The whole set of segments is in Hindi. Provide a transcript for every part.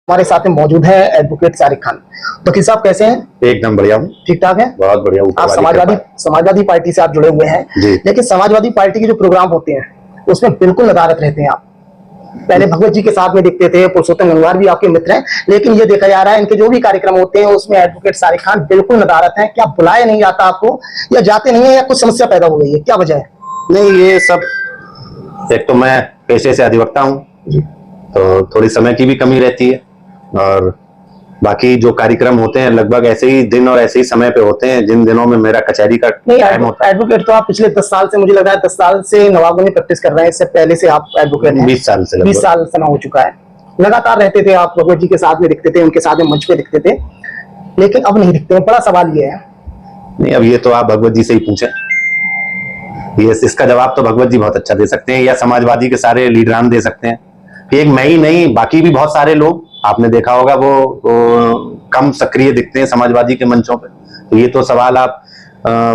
हमारे साथ में मौजूद है एडवोकेट सारिक खान। वकील साहब कैसे हैं? एकदम बढ़िया हूँ। ठीक ठाक है? बहुत बढ़िया। आप समाजवादी पार्टी से आप जुड़े हुए हैं, लेकिन समाजवादी पार्टी के जो प्रोग्राम होते हैं उसमें बिल्कुल नदारत रहते हैं आप। पहले भगवत जी के साथ में दिखते थे, पुरुषोत्तम गंगवार भी आपके मित्र हैं, लेकिन ये देखा जा रहा है इनके जो भी कार्यक्रम होते हैं उसमें एडवोकेट सारिक खान बिल्कुल नदारत है। क्या बुलाया नहीं जाता आपको, या जाते नहीं है, या कुछ समस्या पैदा हो गई है, क्या वजह है? नहीं, ये सब एक तो मैं पेशे से अधिवक्ता हूँ, तो थोड़ी समय की भी कमी रहती है, और बाकी जो कार्यक्रम होते हैं लगभग ऐसे ही दिन और ऐसे ही समय पे होते हैं जिन दिनों में मेरा कचहरी का टाइम होता है। एडवोकेट तो आप पिछले 10 साल से, मुझे लग रहा है 10 साल से नवाबगंज प्रैक्टिस कर रहे हैं। इससे पहले से आप एडवोकेट हैं? 20 साल से। 20 साल समय हो चुका है। लगातार रहते थे आप, भगवत जी के साथ में दिखते थे, उनके साथ में मंच पे दिखते थे, लेकिन अब नहीं दिखते हैं। बड़ा सवाल ये है। नहीं, अब ये तो आप भगवत जी से ही पूछें, ये इसका जवाब तो भगवत जी बहुत अच्छा दे सकते हैं, या समाजवादी के सारे लीडरान दे सकते हैं। एक मैं ही नहीं, बाकी भी बहुत सारे लोग आपने देखा होगा वो कम सक्रिय दिखते हैं समाजवादी के मंचों पे। तो ये तो सवाल आप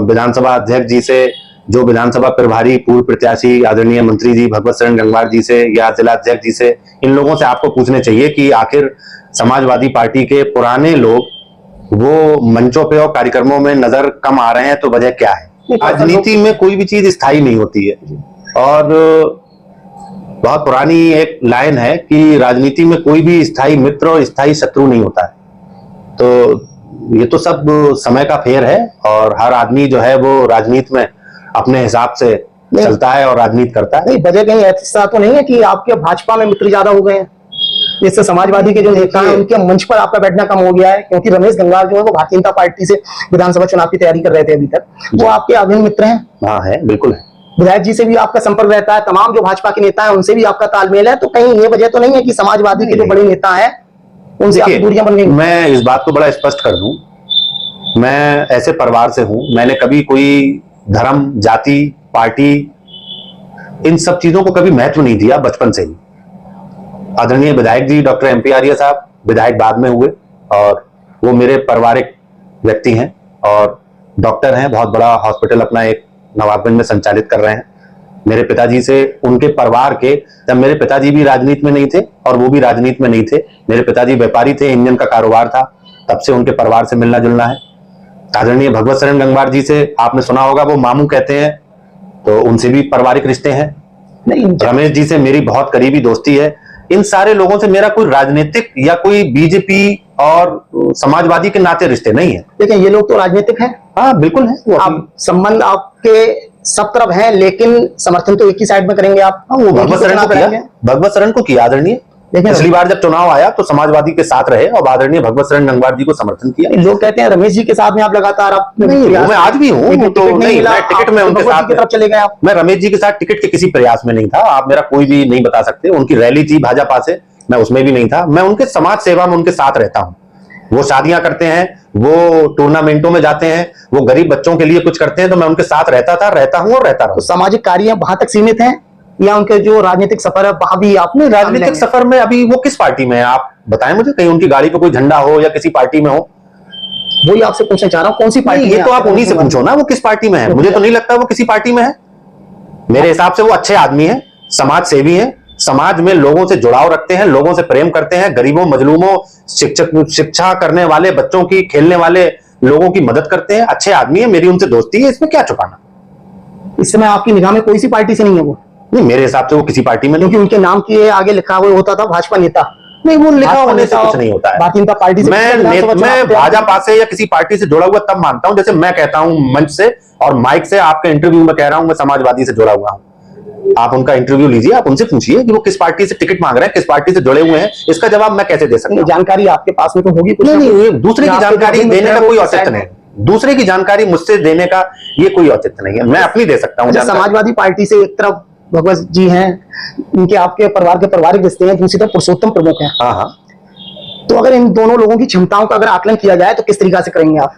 विधानसभा अध्यक्ष जी से, जो विधानसभा प्रभारी पूर्व प्रत्याशी आदरणीय मंत्री जी भगवत शरण गंगवार जी से, या जिला अध्यक्ष जी से, इन लोगों से आपको पूछने चाहिए कि आखिर समाजवादी पार्टी के पुराने लोग वो मंचों पे और कार्यक्रमों में नजर कम आ रहे हैं, तो वजह क्या है? राजनीति में कोई भी चीज स्थायी नहीं होती है, और बहुत पुरानी एक लाइन है कि राजनीति में कोई भी स्थायी मित्र और स्थायी शत्रु नहीं होता है। तो ये तो सब समय का फेर है, और हर आदमी जो है वो राजनीति में अपने हिसाब से चलता है और राजनीति करता है। नहीं, वजह कहीं ऐसा तो नहीं है कि आपके भाजपा में मित्र ज्यादा हो गए हैं, जिससे समाजवादी के जो नेता हैं उनके मंच पर आपका बैठना कम हो गया है? क्योंकि रमेश गंगवार जो है वो भारतीय जनता पार्टी से विधानसभा चुनाव की तैयारी कर रहे थे अभी तक, वो आपके अभिन्न मित्र हैं। हाँ है, बिल्कुल है। विधायक जी से भी आपका संपर्क रहता है, तमाम जो भाजपा के नेता हैं उनसे भी आपका तालमेल है, तो कहीं ये वजह तो नहीं है कि समाजवादी के जो बड़े नेता हैं उनसे आपकी दूरियां बन गई? मैं इस बात को बड़ा स्पष्ट कर दूं, मैं ऐसे परिवार से हूं, मैंने कभी कोई धर्म, जाति, पार्टी, इन सब चीजों को कभी महत्व नहीं दिया बचपन से ही। आदरणीय विधायक जी डॉक्टर MP आर्य साहब विधायक बाद में हुए, और वो मेरे पारिवारिक व्यक्ति हैं और डॉक्टर हैं, बहुत बड़ा हॉस्पिटल अपना एक नवाबगंज में संचालित कर रहे हैं। मेरे पिताजी से, उनके परिवार के, जब मेरे पिताजी भी राजनीति में नहीं थे और वो भी राजनीति में नहीं थे, मेरे पिताजी व्यापारी थे, इंजन का कारोबार था, तब से उनके परिवार से मिलना जुलना है। आदरणीय भगवत शरण गंगवार जी से आपने सुना होगा, वो मामू कहते हैं, तो उनसे भी पारिवारिक रिश्ते हैं। रमेश जी से मेरी बहुत करीबी दोस्ती है। इन सारे लोगों से मेरा कोई राजनीतिक या कोई बीजेपी और समाजवादी के नाते रिश्ते नहीं है। लेकिन ये लोग तो राजनीतिक हैं। हाँ बिल्कुल है। आप संबंध आपके सब तरफ है, लेकिन समर्थन तो एक ही साइड में करेंगे आप। वो भगवत शरण को किया आदरणीय, पिछली बार जब चुनाव आया तो समाजवादी के साथ रहे और आदरणीय भगवत शरण गंगवार जी को समर्थन किया। लोग कहते हैं रमेश जी के साथ में आप लगातार, आप नहीं, मैं आज भी हूँ, तो नहीं, मैं टिकट में उनके साथ की तरफ चले गए आप। मैं रमेश जी के साथ टिकट के किसी प्रयास में नहीं था, आप मेरा कोई भी नहीं बता सकते। उनकी रैली थी भाजपा से, मैं उसमें भी नहीं था। मैं उनके समाज सेवा में उनके साथ रहता हूँ। वो शादियां करते हैं, वो टूर्नामेंटों में जाते हैं, वो गरीब बच्चों के लिए कुछ करते हैं, तो मैं उनके साथ रहता था, रहता हूँ और रहता रहूं। तो सामाजिक कार्य वहां तक सीमित हैं, या उनके जो राजनीतिक सफर है वहां भी आपने? राजनीतिक सफर में अभी वो किस पार्टी में है आप बताएं मुझे, कहीं उनकी गाड़ी पे कोई झंडा हो या किसी पार्टी में हो? वही आपसे पूछना चाह रहा हूँ, कौन सी पार्टी? ये तो आप उन्हीं से पूछो ना, वो किस पार्टी में है। मुझे तो नहीं लगता वो किसी पार्टी में है। मेरे हिसाब से वो अच्छे आदमी है, समाज सेवी है, समाज में लोगों से जुड़ाव रखते हैं, लोगों से प्रेम करते हैं, गरीबों, मजलूमों, शिक्षा करने वाले बच्चों की, खेलने वाले लोगों की मदद करते हैं। अच्छे आदमी है, मेरी उनसे दोस्ती है, इसमें क्या छुपाना। इस समय आपकी निगाह में कोई सी पार्टी से नहीं है वो? नहीं, मेरे हिसाब से वो किसी पार्टी में नहीं, क्योंकि उनके नाम के आगे लिखा हुआ होता था भाजपा नेता। नहीं, वो लिखा होने से कुछ नहीं होता है। भारतीय जनता पार्टी से मैं भाजपा से या किसी पार्टी से जुड़ा हुआ तब मानता हूं जैसे मैं कहता हूं मंच से और माइक से, आपके इंटरव्यू में कह रहा हूं मैं समाजवादी से जुड़ा हुआ हूं। आप उनका इंटरव्यू लीजिए, आप उनसे पूछिए कि वो किस पार्टी से टिकट मांग रहे हैं, किस पार्टी से जुड़े हुए हैं। इसका जवाब मैं कैसे दे सकता हूं? जानकारी आपके पास में तो होगी कुछ? नहीं, दूसरे की जानकारी देने का कोई औचित्य नहीं। दूसरे की जानकारी मुझसे देने का ये कोई औचित्य नहीं है, मैं अपनी दे सकता हूँ। समाजवादी पार्टी से एक तरफ भगवत जी हैं, इनके आपके परिवार के पारिवारिक रिश्ते हैं, दूसरी तरफ पुरुषोत्तम प्रमुख हैं। हाँ हाँ। तो अगर इन दोनों लोगों की क्षमताओं का अगर आकलन किया जाए तो किस तरीका से करेंगे आप?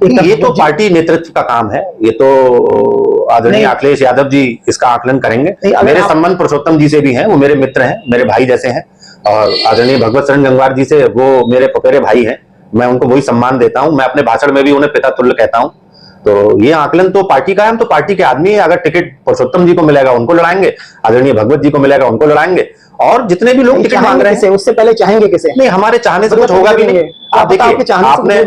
ये तो पार्टी नेतृत्व का काम है, ये तो आदरणीय अखिलेश यादव जी इसका आकलन करेंगे। मेरे संबंध पुरुषोत्तम जी से भी हैं, वो मेरे मित्र हैं, मेरे भाई जैसे हैं, और आदरणीय भगवत शरण गंगवार जी से वो मेरे पपेरे भाई हैं। मैं उनको वही सम्मान देता हूं। मैं अपने भाषण में भी उन्हें पिता तुल्य कहता हूं, तो ये आकलन तो पार्टी का है, हम तो पार्टी के आदमी है। अगर टिकट पुरुषोत्तम जी को मिलेगा उनको लड़ाएंगे, आदरणीय भगवत जी को मिलेगा उनको लड़ाएंगे, और जितने भी लोग टिकट मांग रहे हैं उससे पहले चाहेंगे किसे? नहीं, हमारे चाहने से कुछ होगा भी नहीं। आप देखिए, आपने,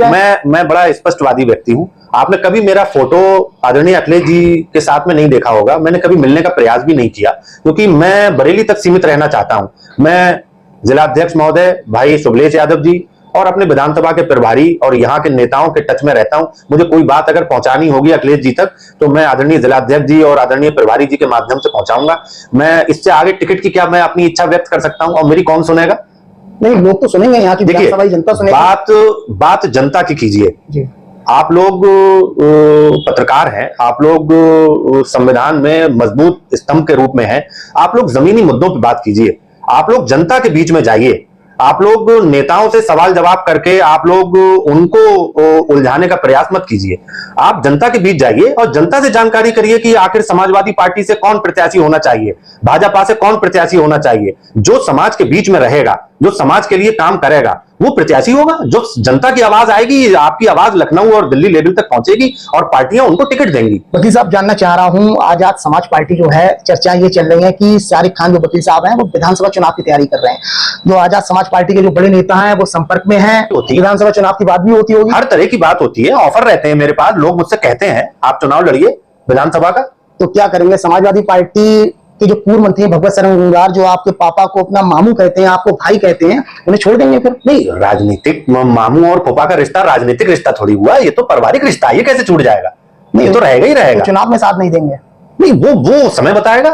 मैं बड़ा स्पष्टवादी व्यक्ति हूं, आपने कभी मेरा फोटो आदरणीय अखिलेश जी के साथ में नहीं देखा होगा। मैंने कभी मिलने का प्रयास भी नहीं किया, क्योंकि मैं बरेली तक सीमित रहना चाहता हूं। मैं जिलाध्यक्ष महोदय भाई शुभलेश यादव जी और अपने विधानसभा के प्रभारी और यहाँ के नेताओं के टच में रहता हूं। मुझे कोई बात अगर पहुंचानी होगी अखिलेश जी तक, तो मैं आदरणीय जिलाध्यक्ष जी और आदरणीय प्रभारी जी के माध्यम से पहुंचाऊंगा। मैं इससे आगे टिकट की क्या मैं अपनी इच्छा व्यक्त कर सकता हूं, और मेरी कौन सुनेगा? नहीं, लोग तो सुनेंगे, यहाँ की विधानसभा जनता सुनेगी। बात जनता की कीजिए। आप लोग पत्रकार हैं, आप लोग संविधान में मजबूत स्तंभ के रूप में हैं, आप लोग जमीनी मुद्दों पर बात कीजिए। आप लोग जनता के बीच में जाइए, आप लोग नेताओं से सवाल जवाब करके आप लोग उनको उलझाने का प्रयास मत कीजिए। आप जनता के बीच जाइए और जनता से जानकारी करिए कि आखिर समाजवादी पार्टी से कौन प्रत्याशी होना चाहिए, भाजपा से कौन प्रत्याशी होना चाहिए। जो समाज के बीच में रहेगा, जो समाज के लिए काम करेगा, वो प्रत्याशी होगा। जो जनता की आवाज आएगी, आपकी आवाज लखनऊ और दिल्ली लेवल तक पहुंचेगी और पार्टियां उनको टिकट देंगी। वकील साहब, जानना चाह रहा हूं, आजाद समाज पार्टी जो है, चर्चा ये चल रही है कि शारिक खान जो वकील साहब हैं वो विधानसभा चुनाव की तैयारी कर रहे हैं। जो आजाद समाज पार्टी के जो बड़े नेता हैं वो संपर्क में हैं, विधानसभा चुनाव की बात भी होती होगी। हर तरह की बात होती है, ऑफर रहते हैं मेरे पास, लोग मुझसे कहते हैं आप चुनाव लड़िए विधानसभा का। तो क्या करेंगे? समाजवादी पार्टी के जो पूर्व मंत्री भगवत सरन गंगवार, जो आपके पापा को अपना मामू कहते हैं, आपको भाई कहते हैं, उन्हें छोड़ देंगे फिर? नहीं, राजनीतिक मामू और पापा का रिश्ता राजनीतिक रिश्ता थोड़ी हुआ, ये तो पारिवारिक रिश्ता, ये कैसे छूट जाएगा? नहीं, ये तो रहेगा ही रहेगा। तो चुनाव में साथ नहीं देंगे? नहीं, वो समय बताएगा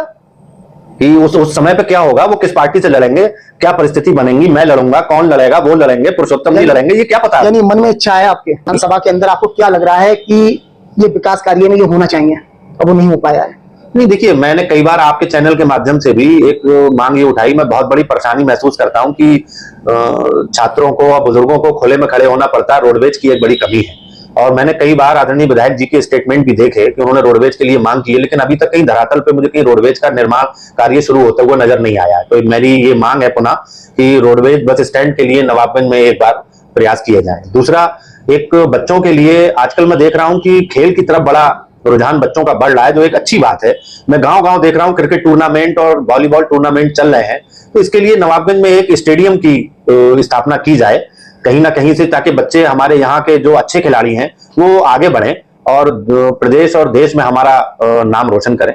कि उस समय पे क्या होगा, वो किस पार्टी से लड़ेंगे, क्या परिस्थिति बनेगी, मैं लड़ूंगा, कौन लड़ेगा, वो लड़ेंगे, पुरुषोत्तम जी लड़ेंगे, ये क्या पता है? यानी मन में इच्छा है आपके, विधानसभा के अंदर आपको क्या लग रहा है कि ये विकास कार्य में ये होना चाहिए, अब वो नहीं हो पाया है? नहीं, देखिए, मैंने कई बार आपके चैनल के माध्यम से भी एक मांग ये उठाई। मैं बहुत बड़ी परेशानी महसूस करता हूं कि छात्रों को और बुजुर्गों को खुले में खड़े होना पड़ता है, रोडवेज की एक बड़ी कमी है। और मैंने कई बार आदरणीय विधायक जी के स्टेटमेंट भी देखे कि उन्होंने रोडवेज के लिए मांग की है, लेकिन अभी तक कहीं धरातल पे मुझे कहीं रोडवेज का निर्माण कार्य शुरू होता हुआ नजर नहीं आया। तो मेरी ये मांग है पुनः कि रोडवेज बस स्टैंड के लिए नवाबगंज में एक बार प्रयास किया जाए। दूसरा, एक बच्चों के लिए आजकल मैं देख रहा हूं कि खेल की तरफ बड़ा रुझान बच्चों का बढ़ रहा है, जो एक अच्छी बात है। मैं गांव-गांव देख रहा हूं क्रिकेट टूर्नामेंट और वॉलीबॉल टूर्नामेंट चल रहे हैं, तो इसके लिए नवाबगंज में एक स्टेडियम की स्थापना की जाए कहीं ना कहीं से, ताकि बच्चे हमारे यहाँ के जो अच्छे खिलाड़ी हैं वो आगे बढ़ें और प्रदेश और देश में हमारा नाम रोशन करें।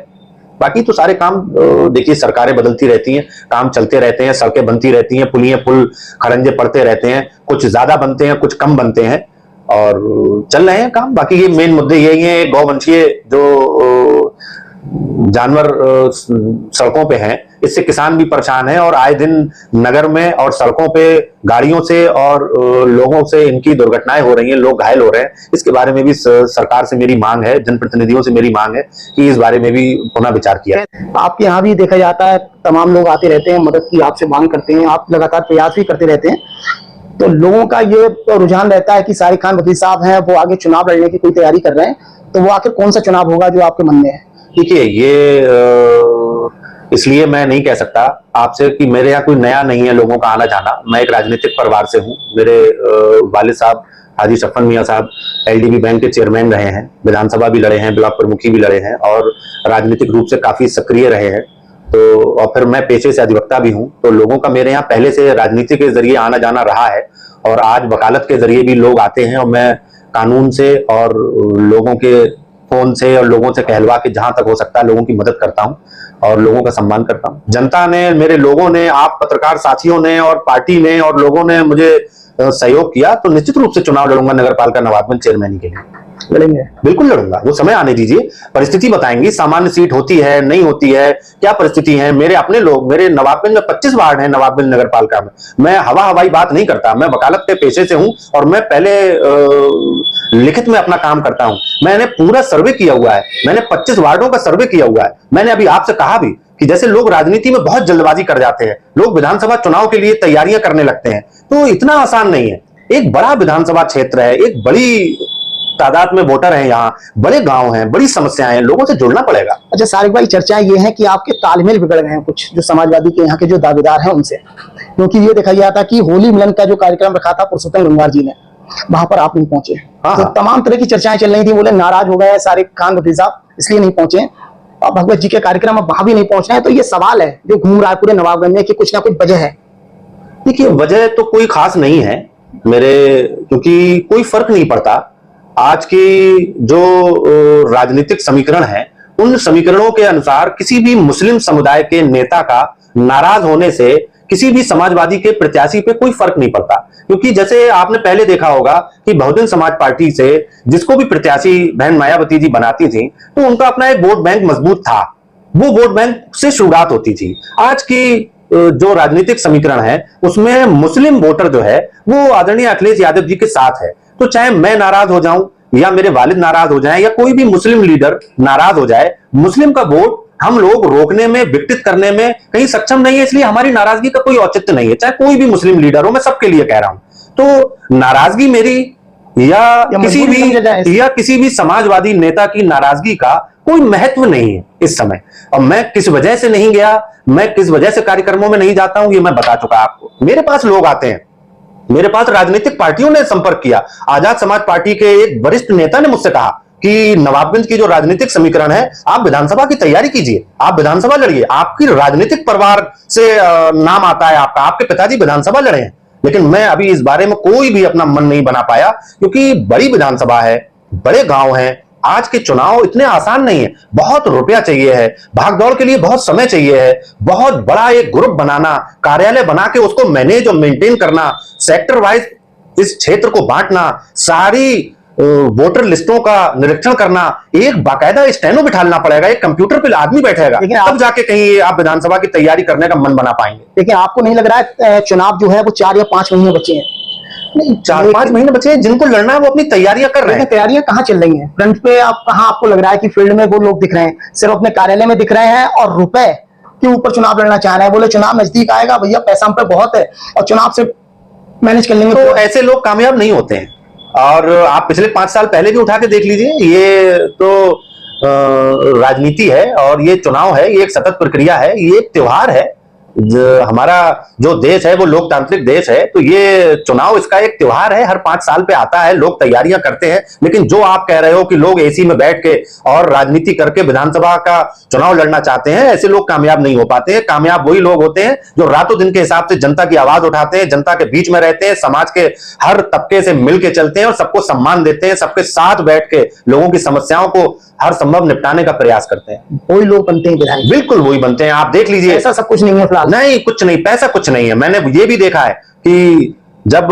बाकी तो सारे काम देखिए, सरकारें बदलती रहती हैं, काम चलते रहते हैं, सड़कें बनती रहती हैं, पुल खड़ंजे पड़ते रहते हैं, कुछ ज्यादा बनते हैं, कुछ कम बनते हैं, और चल रहे हैं काम। बाकी ये मेन मुद्दे यही हैं, गौवंशीय जो जानवर सड़कों पे हैं, इससे किसान भी परेशान है, और आए दिन नगर में और सड़कों पे गाड़ियों से और लोगों से इनकी दुर्घटनाएं हो रही हैं, लोग घायल हो रहे हैं। इसके बारे में भी सरकार से मेरी मांग है, जनप्रतिनिधियों से मेरी मांग है कि इस बारे में भी पुनः विचार किया जाए। आपके यहाँ भी देखा जाता है, तमाम लोग आते रहते हैं, मदद की आपसे मांग करते हैं, आप लगातार प्रयास भी करते रहते हैं, तो लोगों का ये रुझान रहता है कि शारिक खान वकील साहब हैं, वो आगे चुनाव लड़ने की कोई तैयारी कर रहे हैं, तो वो आखिर कौन सा चुनाव होगा जो आपके मन में है? देखिए, ये इसलिए मैं नहीं कह सकता आपसे कि मेरे यहाँ कोई नया नहीं है लोगों का आना जाना। मैं एक राजनीतिक परिवार से हूँ। मेरे वालिद साहब हाजी शफन मियाँ साहब एलडीबी बैंक के चेयरमैन रहे हैं, विधानसभा भी लड़े हैं, ब्लॉक प्रमुखी भी लड़े हैं, और राजनीतिक रूप से काफी सक्रिय रहे हैं। तो और फिर मैं पेशे से अधिवक्ता भी हूँ, तो लोगों का मेरे यहाँ पहले से राजनीति के जरिए आना जाना रहा है, और आज वकालत के जरिए भी लोग आते हैं, और मैं कानून से और लोगों के फोन से और लोगों से कहलवा के जहां तक हो सकता है लोगों की मदद करता हूं और लोगों का सम्मान करता हूं। जनता ने, मेरे लोगों ने, आप पत्रकार साथियों ने और पार्टी ने और लोगों ने मुझे सहयोग किया, तो निश्चित रूप से चुनाव लड़ूंगा नगरपालिका नवाबगंज चेयरमैन के लिए। लड़ेंगे? बिल्कुल लड़ूंगा, वो समय आने दीजिए, परिस्थिति बताएंगी, सामान्य सीट होती है नहीं होती है, क्या परिस्थिति है। मेरे अपने लोग, मेरे नवाबगंज में 25 वार्ड हैं, नवाबगंज नगरपालिका में। मैं हवाई बात नहीं करता, मैं वकालत के पेशे से हूं, और मैं पहले लिखित में अपना काम करता हूं। मैंने पूरा सर्वे किया हुआ है, मैंने 25 वार्डों का सर्वे किया हुआ है। मैंने अभी आपसे कहा भी कि जैसे लोग राजनीति में बहुत जल्दबाजी कर जाते हैं, लोग विधानसभा चुनाव के लिए तैयारियां करने लगते हैं, तो इतना आसान नहीं है। एक बड़ा विधानसभा क्षेत्र है, एक बड़ी तादाद में वोटर हैं, यहाँ बड़े गांव हैं, बड़ी समस्याएं हैं, लोगों से जुड़ना पड़ेगा। अच्छा शारिक भाई, चर्चाएं ये है कि आपके तालमेल बिगड़ गए हैं कुछ जो समाजवादी के यहाँ के जो दावेदार हैं उनसे, क्योंकि ये देखा गया था कि होली मिलन का जो कार्यक्रम रखा था पुरुषोत्तम गंगवार जी ने, वहां पर आप नहीं पहुंचे। हाँ, तो हाँ। तमाम तरह की चर्चाएं चल रही थी, बोले नाराज हो गए सारे खान वकील साहब, इसलिए नहीं पहुंचे और भगवत जी के कार्यक्रम अब वहां भी नहीं पहुंच रहे हैं। तो ये सवाल है जो घूम रहा है पूरे नवाबगंज में कि कुछ ना कुछ वजह है। देखिए, वजह तो कोई खास नहीं है मेरे, क्योंकि कोई फर्क नहीं पड़ता। आज की जो राजनीतिक समीकरण है, उन समीकरणों के अनुसार किसी भी मुस्लिम समुदाय के नेता का नाराज होने से किसी भी समाजवादी के प्रत्याशी पे कोई फर्क नहीं पड़ता। क्योंकि जैसे आपने पहले देखा होगा कि बहुजन समाज पार्टी से जिसको भी प्रत्याशी बहन मायावती जी बनाती थी, तो उनका अपना एक वोट बैंक मजबूत था, वो वोट बैंक से शुरुआत होती थी। आज की जो राजनीतिक समीकरण है, उसमें मुस्लिम वोटर जो है वो आदरणीय अखिलेश यादव जी के साथ है। तो चाहे मैं नाराज हो जाऊं या मेरे वालिद नाराज हो जाएं या कोई भी मुस्लिम लीडर नाराज हो जाए, मुस्लिम का वोट हम लोग रोकने में, विकृत करने में कहीं सक्षम नहीं है। इसलिए हमारी नाराजगी का कोई औचित्य नहीं है, चाहे कोई भी मुस्लिम लीडर हो। मैं सबके लिए कह रहा हूं, तो नाराजगी मेरी या किसी भी समाजवादी नेता की नाराजगी का कोई महत्व नहीं है इस समय। और मैं किस वजह से नहीं गया, मैं किस वजह से कार्यक्रमों में नहीं जाता हूं, ये मैं बता चुका आपको। मेरे पास लोग आते हैं, मेरे पास राजनीतिक पार्टियों ने संपर्क किया। आजाद समाज पार्टी के एक वरिष्ठ नेता ने मुझसे कहा कि नवाबगंज की जो राजनीतिक समीकरण है, आप विधानसभा की तैयारी कीजिए, आप विधानसभा लड़िए, आपकी राजनीतिक परिवार से नाम आता है आपका, आपके पिताजी विधानसभा लड़े हैं। लेकिन मैं अभी इस बारे में कोई भी अपना मन नहीं बना पाया, क्योंकि बड़ी विधानसभा है, बड़े गांव हैं। आज के चुनाव इतने आसान नहीं है, बहुत रुपया चाहिए है, भागदौड़ के लिए बहुत समय चाहिए है, बहुत बड़ा एक ग्रुप बनाना, कार्यालय बना के उसको मैनेज और मेंटेन करना, सेक्टर वाइज इस क्षेत्र को बांटना, सारी वोटर लिस्टों का निरीक्षण करना, एक बाकायदा स्टेनो बिठाना पड़ेगा, एक कंप्यूटर पे आदमी बैठेगा, तब जाके कहीं आप विधानसभा की तैयारी करने का मन बना पाएंगे। लेकिन आपको नहीं लग रहा है चुनाव जो है वो 4 या 5 महीने बचे हैं? नहीं, 4-5 महीने बचे हैं, जिनको लड़ना है वो अपनी तैयारियां कर रहे हैं। तैयारियां कहाँ चल रही हैं फ्रंट पे? आप कहाँ, आपको लग रहा है कि फील्ड में वो लोग दिख रहे हैं, सिर्फ अपने कार्यालय में दिख रहे हैं और रुपए के ऊपर चुनाव लड़ना चाह रहे हैं? बोले चुनाव नजदीक आएगा भैया, पैसा हम पे बहुत है और चुनाव से मैनेज कर लेंगे। तो ऐसे लोग कामयाब नहीं होते हैं। और आप पिछले 5 साल पहले भी उठा के देख लीजिए, ये तो राजनीति है और ये चुनाव है, ये एक सतत प्रक्रिया है, ये एक त्योहार है। हमारा जो देश है वो लोकतांत्रिक देश है, तो ये चुनाव इसका एक त्योहार है, हर 5 साल पे आता है, लोग तैयारियां करते हैं। लेकिन जो आप कह रहे हो कि लोग एसी में बैठ के और राजनीति करके विधानसभा का चुनाव लड़ना चाहते हैं, ऐसे लोग कामयाब नहीं हो पाते हैं। कामयाब वही लोग होते हैं जो रातों दिन के हिसाब से जनता की आवाज उठाते हैं, जनता के बीच में रहते हैं, समाज के हर तबके से मिलके चलते हैं और सबको सम्मान देते हैं, सबके साथ बैठ के लोगों की समस्याओं को हर संभव निपटाने का प्रयास करते हैं। वही लोग बनते हैं विधायक, बिल्कुल वही बनते हैं। आप देख लीजिए, ऐसा सब कुछ नहीं है फिलहाल। नहीं, कुछ नहीं, पैसा कुछ नहीं है। मैंने ये भी देखा है कि जब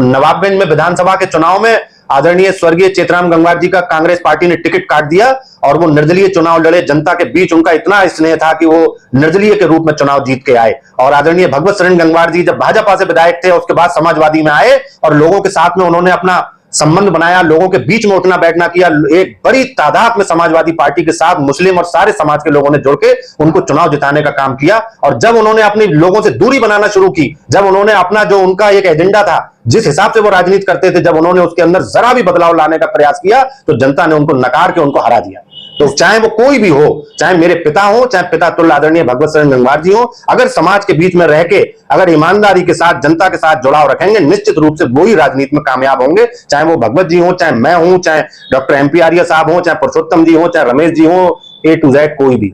नवाबगंज में विधानसभा के चुनाव में आदरणीय स्वर्गीय चेतराम गंगवार जी का कांग्रेस पार्टी ने टिकट काट दिया और वो निर्दलीय चुनाव लड़े। जनता के बीच उनका इतना स्नेह था कि वो निर्दलीय के रूप में चुनाव जीत के आए। और आदरणीय भगवत शरण गंगवार जी जब भाजपा से विधायक थे, उसके बाद समाजवादी में आए और लोगों के साथ में उन्होंने अपना संबंध बनाया, लोगों के बीच में उठना बैठना किया। एक बड़ी तादाद में समाजवादी पार्टी के साथ मुस्लिम और सारे समाज के लोगों ने जुड़ के उनको चुनाव जिताने का काम किया। और जब उन्होंने अपने लोगों से दूरी बनाना शुरू की, जब उन्होंने अपना जो उनका एक एजेंडा था, जिस हिसाब से वो राजनीति करते थे, जब उन्होंने उसके अंदर जरा भी बदलाव लाने का प्रयास किया, तो जनता ने उनको नकार के उनको हरा दिया। तो चाहे वो कोई भी हो, चाहे मेरे पिता हो, चाहे पिता तुल्य आदरणीय भगवत शरण गंगवार जी हो, अगर समाज के बीच में रह के, अगर ईमानदारी के साथ जनता के साथ जुड़ाव रखेंगे, निश्चित रूप से वही राजनीति में कामयाब होंगे। चाहे वो भगवत जी हो, चाहे मैं हूं, चाहे डॉक्टर MP आर्य साहब हो, चाहे पुरुषोत्तम जी हो, चाहे रमेश जी हो, A to Z कोई भी।